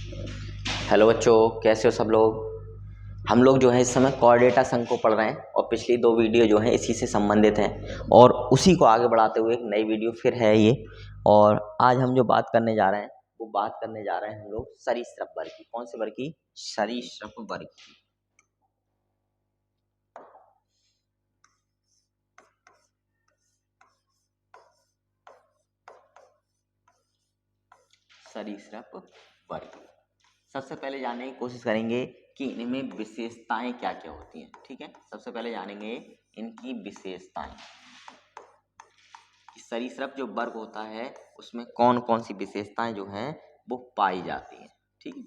Hello बच्चों, कैसे हो सब लोग। हम लोग जो है इस समय कोऑर्डिनेटा संघ को पढ़ रहे हैं और पिछली दो वीडियो जो है इसी से संबंधित हैं और उसी को आगे बढ़ाते हुए एक नई वीडियो फिर है ये। और आज हम जो बात करने जा रहे हैं वो बात करने जा रहे हैं हम लोग सरीसृप वर्ग की। कौन से वर्ग की? सरीसृप वर्ग की। सरीसृप वर्ग। सबसे पहले जानने की कोशिश करेंगे कि इनमें विशेषताएं क्या क्या होती हैं। ठीक है, सबसे पहले जानेंगे इनकी विशेषताएं कि सरीसृप जो वर्ग होता है उसमें कौन कौन सी विशेषताएं जो हैं वो पाई जाती हैं। ठीक है,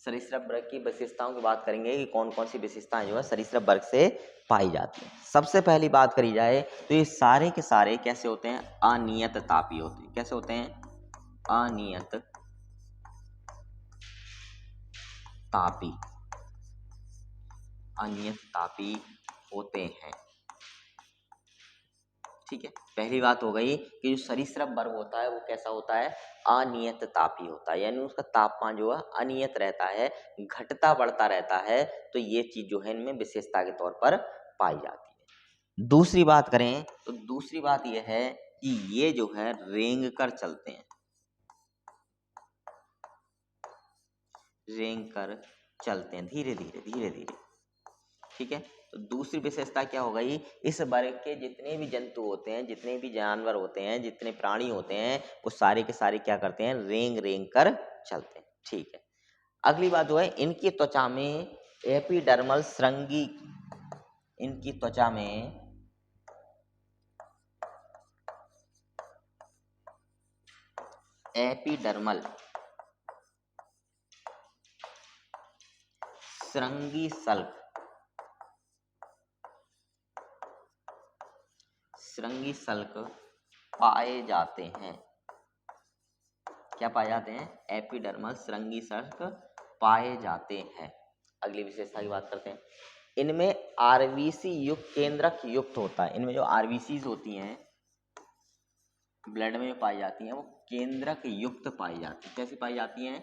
सरीसृप वर्ग की विशेषताओं की बात करेंगे कि कौन कौन सी विशेषताएं जो है सरीसृप वर्ग से पाई जाती हैं। सबसे पहली बात करी जाए तो ये सारे के सारे कैसे होते हैं? अनियत तापी होते हैं। कैसे होते हैं? अनियत तापी। अनियत तापी होते हैं। ठीक है, पहली बात हो गई कि जो सरीसृप वर्ग होता है वो कैसा होता है? अनियत तापी होता है, यानी उसका तापमान जो है अनियत रहता है, घटता बढ़ता रहता है। तो ये चीज जो है इनमें विशेषता के तौर पर पाई जाती है। दूसरी बात करें तो दूसरी बात यह है कि ये जो है रेंग कर चलते हैं। रेंग कर चलते हैं, धीरे धीरे धीरे धीरे। ठीक है, तो दूसरी विशेषता क्या हो गई? इस वर्ग के जितने भी जंतु होते हैं, जितने भी जानवर होते हैं, जितने प्राणी होते हैं, वो सारे के सारे क्या करते हैं? रेंग रेंग कर चलते हैं। ठीक है, अगली बात जो है इनकी त्वचा में एपिडर्मल श्रृंगी, इनकी त्वचा में एपिडर्मल श्रृंगी सल्क, श्रृंगी सल्क पाए जाते हैं। क्या पाए जाते हैं? एपिडर्मल श्रृंगी सल्क पाए जाते हैं। अगली विशेषता की बात करते हैं। इनमें आरबीसी युक्त, केंद्रक युक्त होता है। इनमें जो आरबीसीज होती हैं ब्लड में पाई जाती हैं वो केंद्रक युक्त पाई जाती है। कैसी पाई जाती हैं?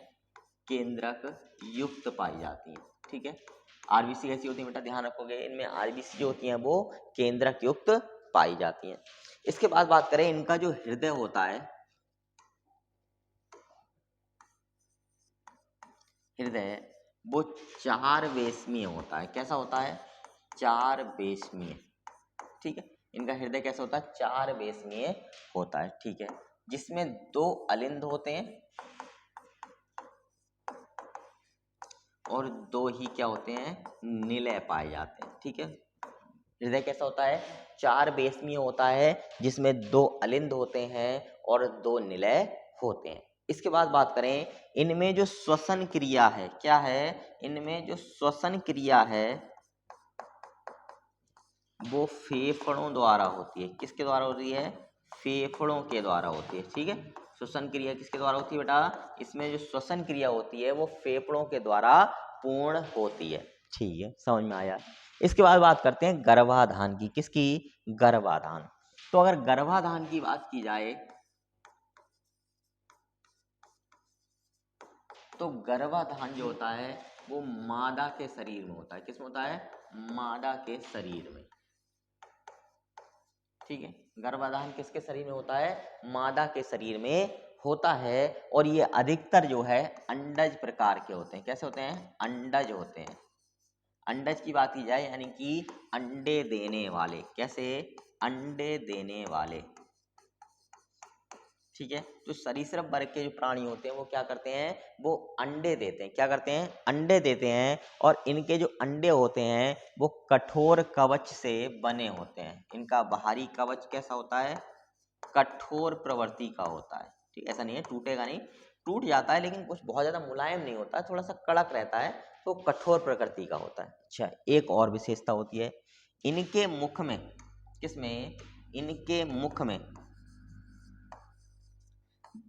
केंद्रक युक्त पाई जाती हैं। ठीक है, आरबीसी कैसी होती है बेटा? ध्यान रखोगे, इनमें आरबीसी जो होती हैं वो केंद्रक युक्त पाई जाती हैं। इसके बाद बात करें इनका जो हृदय होता है, हृदय वो चार बेसमीय होता है। कैसा होता है? चार बेसमीय। ठीक है, इनका हृदय कैसा होता है? चार बेसमीय होता है। ठीक है, जिसमें दो अलिंद होते हैं और दो ही क्या होते हैं? निलय पाए जाते हैं। ठीक है, हृदय कैसा होता है? चार बेसमीय होता है जिसमें दो अलिंद होते हैं और दो निलय होते हैं। इसके बाद बात करें इनमें जो श्वसन क्रिया है, क्या है? इनमें जो श्वसन क्रिया है वो फेफड़ों द्वारा होती है। किसके द्वारा होती है? फेफड़ों के द्वारा होती है। ठीक है, श्वसन क्रिया किसके द्वारा होती है बेटा? इसमें जो श्वसन क्रिया होती है वो फेफड़ों के द्वारा पूर्ण होती है। ठीक है, समझ में आया। इसके बाद बात करते हैं गर्भाधान की। किसकी? गर्भाधान। तो अगर गर्भाधान की बात की जाए तो गर्भाधान जो होता है वो मादा के शरीर में होता है। किसमें होता है? मादा के शरीर में। ठीक है, गर्भाधान किसके शरीर में होता है? मादा के शरीर में होता है। और ये अधिकतर जो है अंडज प्रकार के होते हैं। कैसे होते हैं? अंडज होते हैं। अंडज की बात की जाए यानी कि अंडे देने वाले। कैसे? अंडे देने वाले। ठीक है, जो सरीसृप वर्ग के जो प्राणी होते हैं वो क्या करते हैं? वो अंडे देते हैं। क्या करते हैं? अंडे देते हैं। और इनके जो अंडे होते हैं वो कठोर कवच से बने होते हैं। इनका बाहरी कवच कैसा होता है? कठोर प्रवृत्ति का होता है। ठीक, ऐसा नहीं है टूटेगा नहीं, टूट जाता है लेकिन कुछ बहुत ज्यादा मुलायम नहीं होता, थोड़ा सा कड़क रहता है, तो कठोर प्रकृति का होता है। अच्छा, एक और विशेषता होती है इनके मुख में। किसमें? इनके मुख में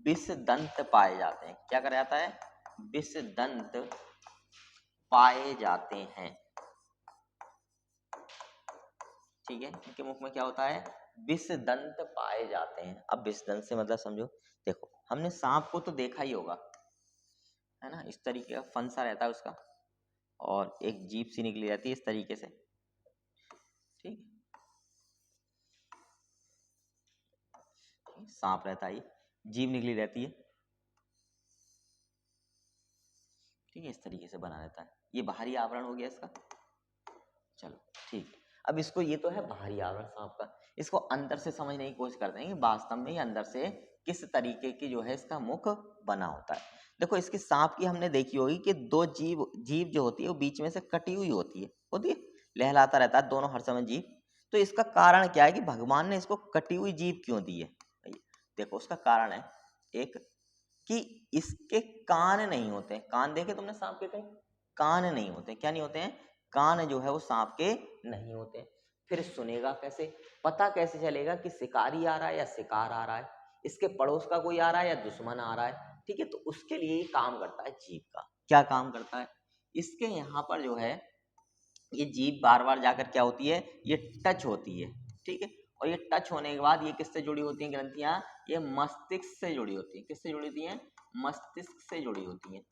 विष दंत पाए जाते हैं। क्या करा जाता है? विष दंत पाए जाते हैं। ठीक है, इनके मुख में क्या होता है? विष दंत पाए जाते हैं। अब विष दंत से मतलब समझो, देखो हमने सांप को तो देखा ही होगा, है ना, इस तरीके का फंसा रहता है उसका, और एक जीभ सी निकली रहती है इस तरीके से, ठीक। सांप रहता है, ये जीभ निकली रहती है, ठीक है, इस तरीके से बना रहता है। ये बाहरी आवरण हो गया इसका। चलो ठीक, अब इसको, ये तो है बाहरी आवरण सांप का, इसको अंदर से समझने की कोशिश करते हैं कि वास्तव में ये अंदर से किस तरीके की जो है इसका मुख बना होता है। देखो इसकी सांप की हमने देखी होगी कि दो जीभ जीभ जो होती है वो बीच में से कटी हुई होती है, लहलाता रहता है दोनों हर समय जीभ। तो इसका कारण क्या है कि भगवान ने इसको कटी हुई जीभ क्यों दी है? देखो उसका कारण है एक, कि इसके कान नहीं होते। कान देखे तुमने सांप के? कहीं कान नहीं होते। क्या नहीं होते हैं? कान जो है वो सांप के नहीं होते। फिर सुनेगा कैसे? पता कैसे चलेगा कि शिकारी आ रहा है या शिकार आ रहा है, इसके पड़ोस का कोई आ रहा है या दुश्मन आ रहा है? ठीक है, तो उसके लिए ये काम करता है जीभ का। क्या काम करता है? इसके यहाँ पर जो है ये जीभ बार बार जाकर क्या होती है, ये टच होती है, ठीक है। और ये टच होने के बाद ये किससे जुड़ी होती हैं ग्रंथियां? ये मस्तिष्क से जुड़ी होती हैं। किससे जुड़ी होती हैं? मस्तिष्क से जुड़ी होती हैं।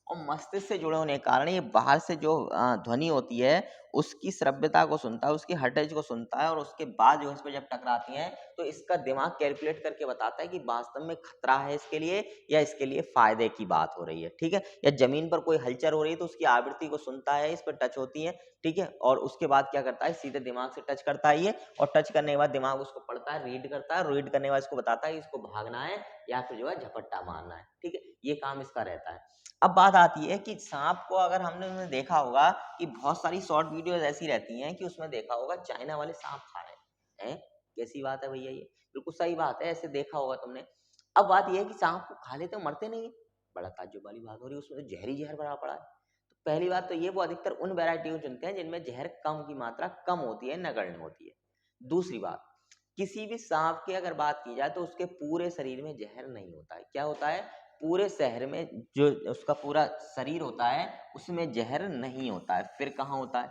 और मस्तिष्क से जुड़े होने के कारण ये बाहर से जो ध्वनि होती है उसकी श्रव्यता को सुनता है, उसकी हर्टेज को सुनता है, और उसके बाद जो है इस पर जब टकराती हैं तो इसका दिमाग कैलकुलेट करके बताता है कि वास्तव में खतरा है इसके लिए या इसके लिए फायदे की बात हो रही है, ठीक है। या जमीन पर कोई हलचल हो रही है तो उसकी आवृत्ति को सुनता है, इस पर टच होती है, ठीक है। और उसके बाद क्या करता है, सीधे दिमाग से टच करता है ये, और टच करने के बाद दिमाग उसको पढ़ता है, रीड करता है, रीड करने के बाद इसको बताता है कि इसको भागना है या फिर जो है झपट्टा मारना है, ठीक है। ये काम इसका रहता है। अब बात आती है कि सांप को अगर हमने देखा होगा कि बहुत सारी शॉर्ट वीडियोस ऐसी रहती हैं कि उसमें देखा होगा चाइना वाले सांप खा रहे हैं। कैसी बात है भैया? ये बिल्कुल सही बात है, ऐसे देखा होगा तुमने। अब बात यह है कि सांप को खा लेते मरते नहीं है, बड़ा ताज्जुब वाली बात हो रही है, उसमें तो जहरी जहर भरा पड़ा है। तो पहली बात तो ये, वो अधिकतर उन वेराइटी को चुनते हैं जिनमें जहर कम की मात्रा कम होती है, नगण्य होती है। दूसरी बात, किसी भी सांप की अगर बात की जाए तो उसके पूरे शरीर में जहर नहीं होता है। क्या होता है? पूरे शहर में जो उसका पूरा शरीर होता है उसमें जहर नहीं होता है। फिर कहाँ होता है?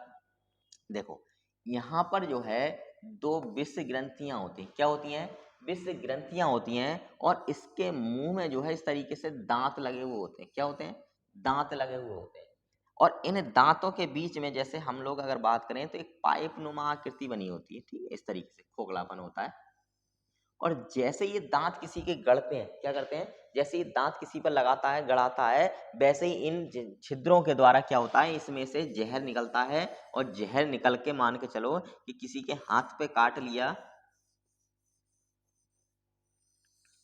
देखो यहाँ पर जो है दो विष ग्रंथियां होती हैं। क्या होती हैं? विष ग्रंथियां होती हैं, और इसके मुंह में जो है इस तरीके से दांत लगे हुए होते हैं। क्या होते हैं? दांत लगे हुए होते हैं। और इन दांतों के बीच में जैसे हम लोग अगर बात करें तो एक पाइप नुमा आकृति बनी होती है, ठीक है, इस तरीके से खोखलापन होता है। और जैसे ये दांत किसी के गड़ते हैं, क्या करते हैं, जैसे ये दांत किसी पर लगाता है, गड़ाता है, वैसे ही इन छिद्रों के द्वारा क्या होता है, इसमें से जहर निकलता है। और जहर निकल के मान के चलो कि किसी के हाथ पे काट लिया,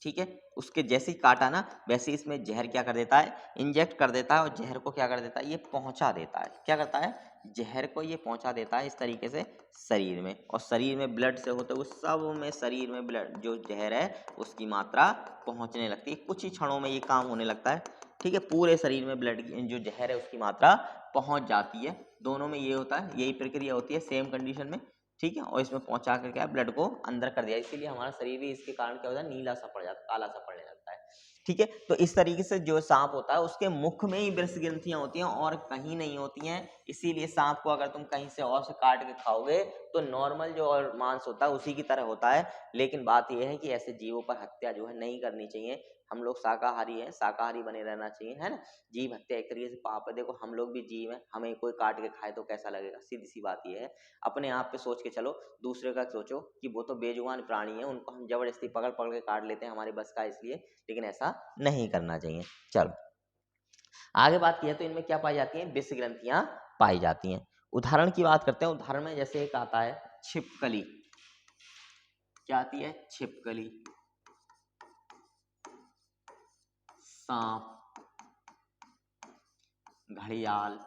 ठीक है, उसके जैसे ही काटा ना वैसे ही इसमें जहर क्या कर देता है, इंजेक्ट कर देता है, और जहर को क्या कर देता है, ये पहुंचा देता है। क्या करता है? जहर को ये पहुंचा देता है इस तरीके से शरीर में, और शरीर में ब्लड से होते हुए सब में शरीर में ब्लड जो जहर है उसकी मात्रा पहुंचने लगती है। कुछ ही क्षणों में ये काम होने लगता है, ठीक है। पूरे शरीर में ब्लड जो जहर है उसकी मात्रा पहुंच जाती है। दोनों में ये होता है, यही प्रक्रिया होती है सेम कंडीशन में, ठीक है। और इसमें पहुंचा कर क्या ब्लड को अंदर कर दिया, इसीलिए हमारा शरीर भी इसके कारण क्या होता है, नीला सा पड़ जाता है, काला सा पड़ने लगता है, ठीक है। तो इस तरीके से जो सांप होता है उसके मुख में ही विष ग्रंथियां होती हैं और कहीं नहीं होती हैं। इसीलिए सांप को अगर तुम कहीं से और से काट के खाओगे तो नॉर्मल जो और मांस होता है उसी की तरह होता है। लेकिन बात यह है कि ऐसे जीवों पर हत्या जो है नहीं करनी चाहिए। हम लोग शाकाहारी हैं, शाकाहारी बने रहना चाहिए, है ना। जीव हत्या एक तरीके से पाप है। देखो हम लोग भी जीव हैं, हमें कोई काट के खाए तो कैसा लगेगा? सीधी सी बात यह है। अपने आप पे सोच के चलो, दूसरे का सोचो कि वो तो बेजुबान प्राणी है, उनको हम जबरदस्ती पकड़ पकड़ के काट लेते हैं हमारे बस का इसलिए, लेकिन ऐसा नहीं करना चाहिए। चलो आगे बात की है तो इनमें क्या पाई जाती है? विष ग्रंथियां पाई जाती हैं। उदाहरण की बात करते हैं। उदाहरण में जैसे एक आता है छिपकली। क्या आती है? छिपकली, सांप, घड़ियाल,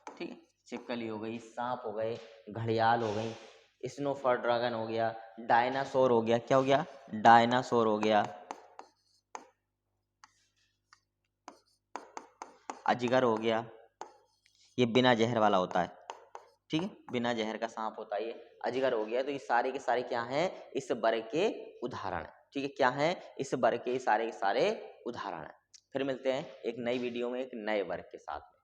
ठीक है। छिपकली हो गई, सांप हो गए, घड़ियाल हो गई, स्नोफर ड्रैगन हो गया, डायनासोर हो गया। क्या हो गया? डायनासोर हो गया, अजगर हो गया। ये बिना जहर वाला होता है, ठीक है, बिना जहर का सांप होता है ये। अजगर हो गया। तो ये सारे के सारे क्या हैं? इस वर्ग के उदाहरण है, ठीक है। क्या है? इस वर्ग के सारे उदाहरण है। फिर मिलते हैं एक नई वीडियो में एक नए वर्ग के साथ में।